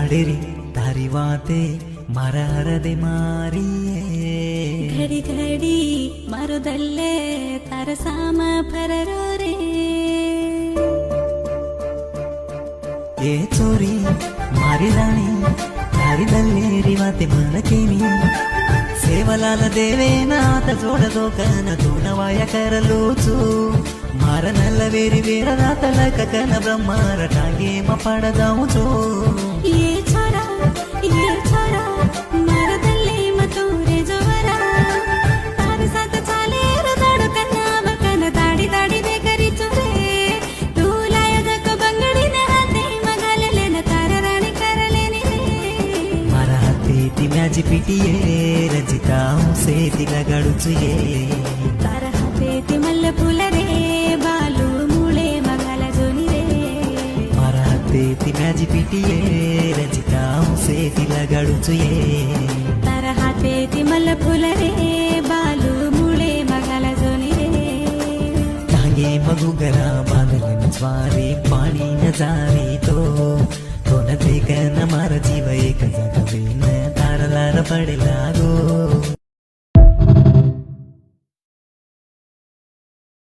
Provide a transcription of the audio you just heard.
ताडेरी तारी वाते मारा हरदे मारिये घड़ी घड़ी मारो दल्ले तार सामा फररो रे ए चोरी मारी राणी तारी दल्लेरी वाते मनकेनी ಸೇವಲಾಲ ದೇವೇನಾಥ ಜೋಡದೋ ಕನ ತೂನವಾಯ ಕರಲೂಚು ಮಾರನಲ್ಲ ವೇರಿ ವೇರನಾಥ ಲಕ ಕನ ಬ್ರಹ್ಮಾರ ಟಾಂಗೆ ಮಪಡದಾವುಚು ये छोरा मारदल्ले मतूरे जोवरा तार साथ चाले रदाडो कन्ना बकन दाडी दाडी दे करी चोरे तू लाया जको बंगड़ी ने हाथे मगाले लेना तार राणी करलेनी रे मारा हाते ती म्याजी पिटिये रजिता से तिला गाडूचुये तार हाते ती मल्ल फुल रे बालू मुळे मगाला जोनी रे मारा हाते ती म्याजी पिटिये रजिता से तिला गाडूचुये तार हाते ती मल्ल फुल रे बालू मुळे मगाला जोनी रे टांगे मगुगरा बांधलन ज्वारी पाणी न जारी तो न देखन मारा जीव एक जगवेन तारलार पडेल